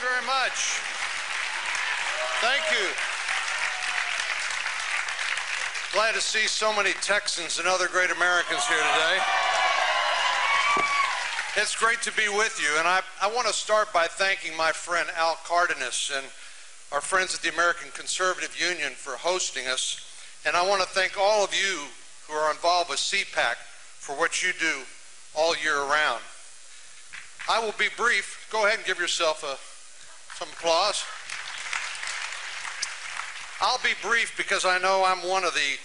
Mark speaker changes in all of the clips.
Speaker 1: very much. Thank you. Glad to see so many Texans and other great Americans here today. It's great to be with you, and I want to start by thanking my friend Al Cardenas and our friends at the American Conservative Union for hosting us, and I want to thank all of you who are involved with CPAC for what you do all year round. I will be brief. Go ahead and give yourself some applause. I'll be brief because I know I'm one of the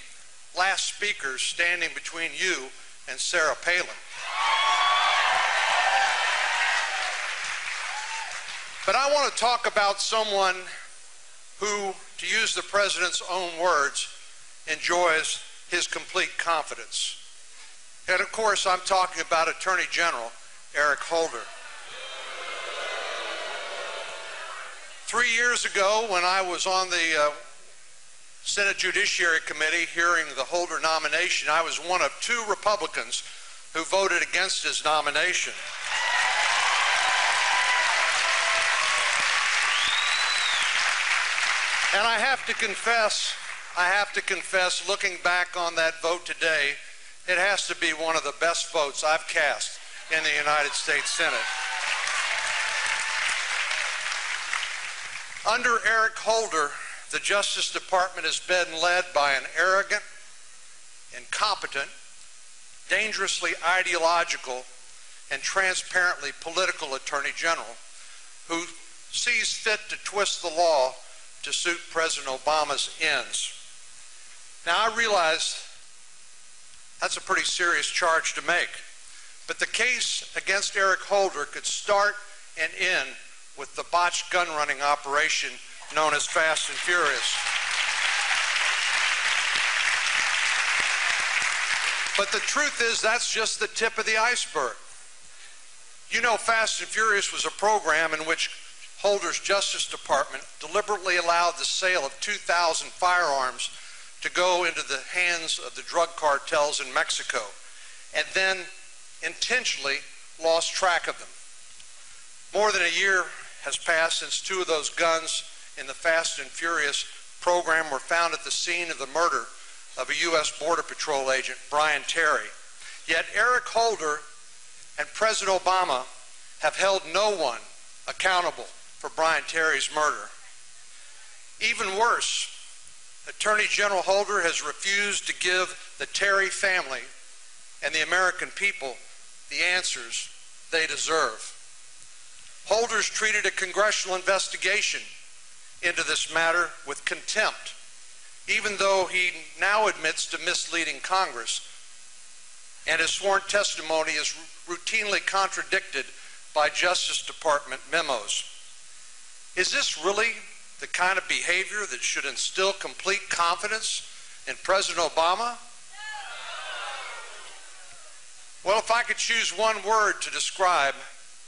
Speaker 1: last speakers standing between you and Sarah Palin. But I want to talk about someone who, to use the president's own words, enjoys his complete confidence. And of course, I'm talking about Attorney General Eric Holder. 3 years ago, when I was on the Senate Judiciary Committee hearing the Holder nomination, I was one of 2 Republicans who voted against his nomination. And I have to confess, looking back on that vote today, it has to be one of the best votes I've cast in the United States Senate. Under Eric Holder, the Justice Department has been led by an arrogant, incompetent, dangerously ideological, and transparently political Attorney General who sees fit to twist the law to suit President Obama's ends. Now, I realize that's a pretty serious charge to make, but the case against Eric Holder could start and end with the botched gun-running operation known as Fast and Furious. But the truth is, that's just the tip of the iceberg. You know, Fast and Furious was a program in which Holder's Justice Department deliberately allowed the sale of 2,000 firearms to go into the hands of the drug cartels in Mexico, and then intentionally lost track of them. More than a year has passed since 2 of those guns in the Fast and Furious program were found at the scene of the murder of a U.S. Border Patrol agent, Brian Terry. Yet Eric Holder and President Obama have held no one accountable for Brian Terry's murder. Even worse, Attorney General Holder has refused to give the Terry family and the American people the answers they deserve. Holder's treated a congressional investigation into this matter with contempt, even though he now admits to misleading Congress, and his sworn testimony is routinely contradicted by Justice Department memos. Is this really the kind of behavior that should instill complete confidence in President Obama? Well, if I could choose one word to describe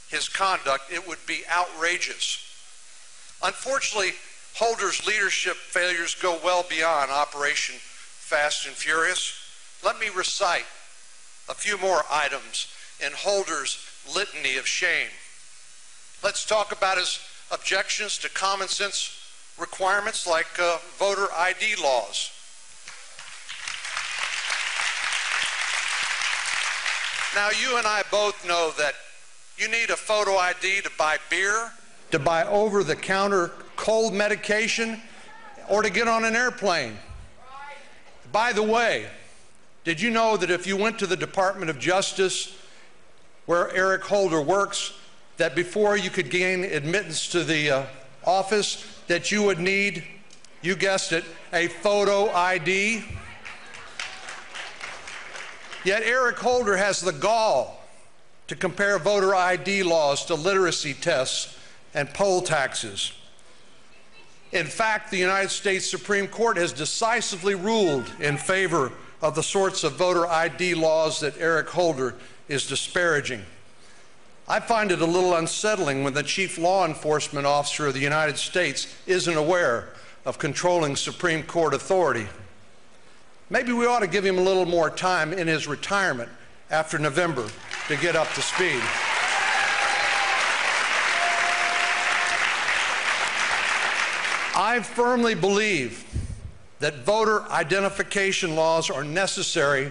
Speaker 1: his conduct, it would be outrageous. Unfortunately, Holder's leadership failures go well beyond Operation Fast and Furious. Let me recite a few more items in Holder's litany of shame. Let's talk about his objections to common sense requirements like voter ID laws. Now, you and I both know that you need a photo ID to buy beer, to buy over-the-counter cold medication, or to get on an airplane. By the way, did you know that if you went to the Department of Justice, where Eric Holder works, that before you could gain admittance to the office, that you would need, you guessed it, a photo ID? Yet Eric Holder has the gall to compare voter ID laws to literacy tests and poll taxes. In fact, the United States Supreme Court has decisively ruled in favor of the sorts of voter ID laws that Eric Holder is disparaging. I find it a little unsettling when the chief law enforcement officer of the United States isn't aware of controlling Supreme Court authority. Maybe we ought to give him a little more time in his retirement after November to get up to speed. I firmly believe that voter identification laws are necessary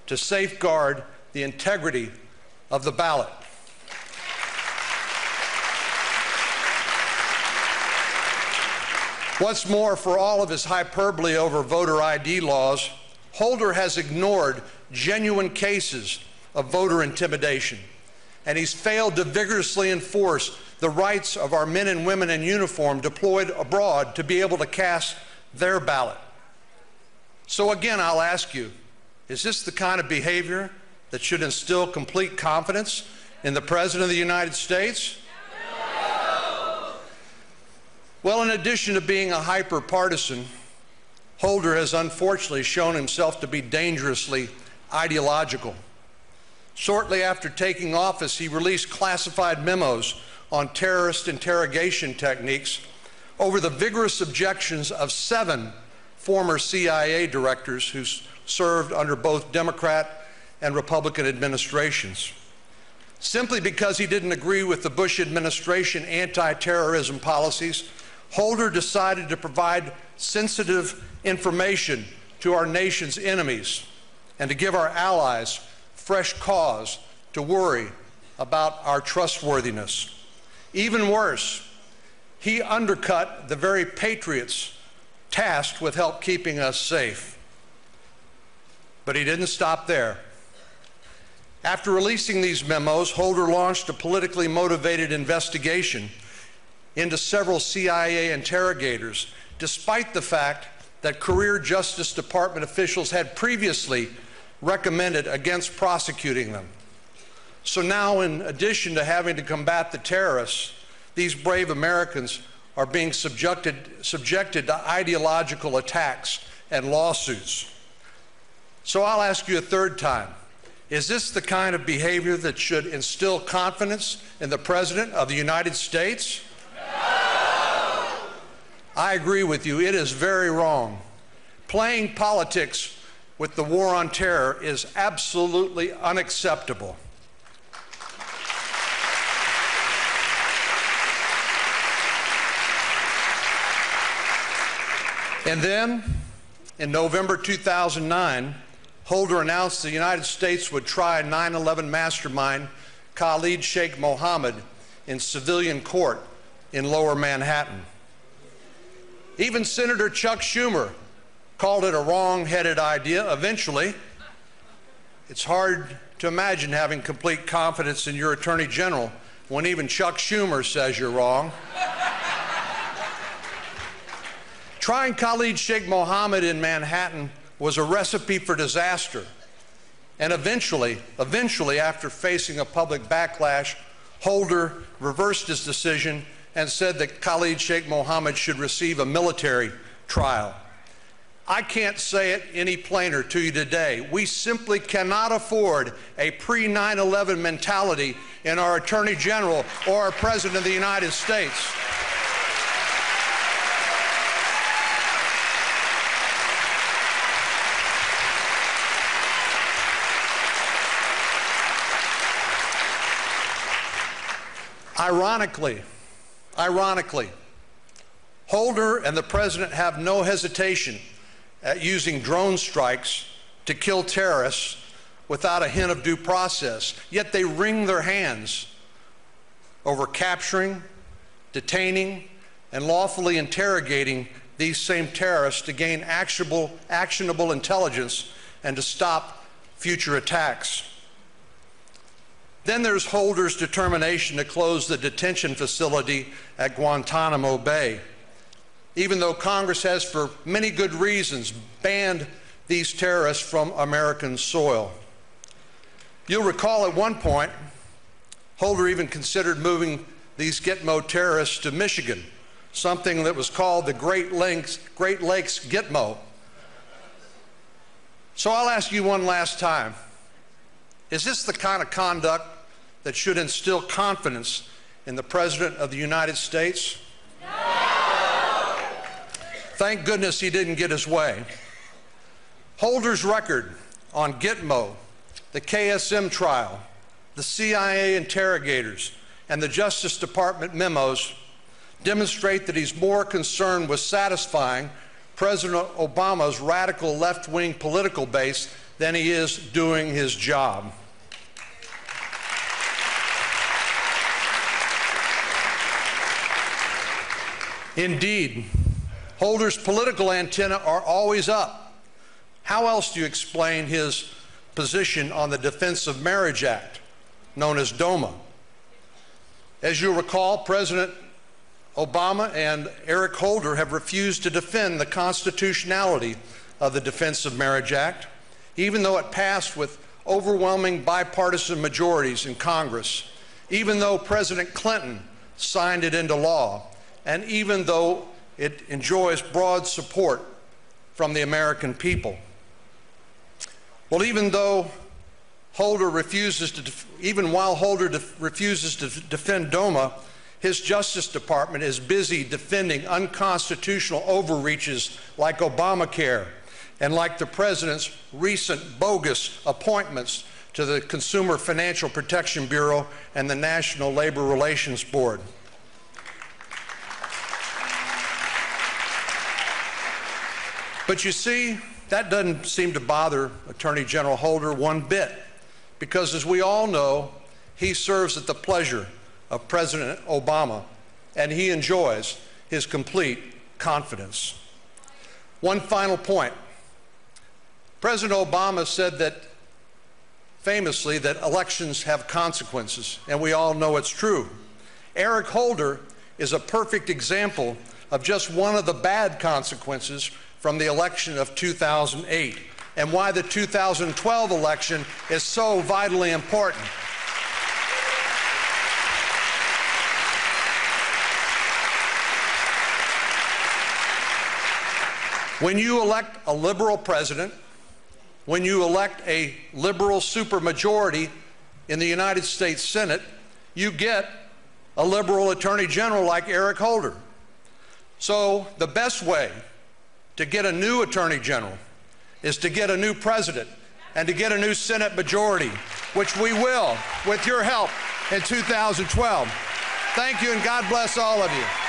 Speaker 1: to safeguard the integrity of the ballot. What's more, for all of his hyperbole over voter ID laws, Holder has ignored genuine cases of voter intimidation, and he's failed to vigorously enforce the rights of our men and women in uniform deployed abroad to be able to cast their ballot. So again, I'll ask you, is this the kind of behavior that should instill complete confidence in the President of the United States? No. Well, in addition to being a hyper-partisan, Holder has unfortunately shown himself to be dangerously ideological. Shortly after taking office, he released classified memos on terrorist interrogation techniques over the vigorous objections of 7 former CIA directors who served under both Democrat and Republican administrations. Simply because he didn't agree with the Bush administration anti-terrorism policies, Holder decided to provide sensitive information to our nation's enemies and to give our allies fresh cause to worry about our trustworthiness. Even worse, he undercut the very patriots tasked with help keeping us safe. But he didn't stop there. After releasing these memos, Holder launched a politically motivated investigation into several CIA interrogators, despite the fact that career Justice Department officials had previously recommended against prosecuting them. So now, in addition to having to combat the terrorists, these brave Americans are being subjected to ideological attacks and lawsuits. So I'll ask you a third time, is this the kind of behavior that should instill confidence in the President of the United States? No! I agree with you, it is very wrong. Playing politics with the war on terror is absolutely unacceptable. And then, in November 2009, Holder announced the United States would try 9/11 mastermind Khalid Sheikh Mohammed in civilian court in Lower Manhattan. Even Senator Chuck Schumer called it a wrong-headed idea eventually. It's hard to imagine having complete confidence in your Attorney General when even Chuck Schumer says you're wrong. Trying Khalid Sheikh Mohammed in Manhattan was a recipe for disaster. And eventually, after facing a public backlash, Holder reversed his decision and said that Khalid Sheikh Mohammed should receive a military trial. I can't say it any plainer to you today. We simply cannot afford a pre-9/11 mentality in our Attorney General or our President of the United States. Ironically, Holder and the President have no hesitation at using drone strikes to kill terrorists without a hint of due process, yet they wring their hands over capturing, detaining, and lawfully interrogating these same terrorists to gain actionable intelligence and to stop future attacks. Then there's Holder's determination to close the detention facility at Guantanamo Bay, even though Congress has, for many good reasons, banned these terrorists from American soil. You'll recall at one point, Holder even considered moving these Gitmo terrorists to Michigan, something that was called the Great Lakes Gitmo. So I'll ask you one last time. Is this the kind of conduct that should instill confidence in the President of the United States? No! Thank goodness he didn't get his way. Holder's record on Gitmo, the KSM trial, the CIA interrogators, and the Justice Department memos demonstrate that he's more concerned with satisfying President Obama's radical left-wing political base than he is doing his job. Indeed, Holder's political antennae are always up. How else do you explain his position on the Defense of Marriage Act, known as DOMA? As you recall, President Obama and Eric Holder have refused to defend the constitutionality of the Defense of Marriage Act, even though it passed with overwhelming bipartisan majorities in Congress, even though President Clinton signed it into law, and even though it enjoys broad support from the American people. Well, even while Holder refuses to defend DOMA, his Justice Department is busy defending unconstitutional overreaches like Obamacare and like the President's recent bogus appointments to the Consumer Financial Protection Bureau and the National Labor Relations Board. But you see, that doesn't seem to bother Attorney General Holder one bit, because as we all know, he serves at the pleasure of President Obama, and he enjoys his complete confidence. One final point. President Obama said that, famously, that elections have consequences, and we all know it's true. Eric Holder is a perfect example of just one of the bad consequences from the election of 2008, and why the 2012 election is so vitally important. When you elect a liberal president, when you elect a liberal supermajority in the United States Senate, you get a liberal attorney general like Eric Holder. So the best way to get a new attorney general is to get a new president and to get a new Senate majority, which we will, with your help, in 2012. Thank you, and God bless all of you.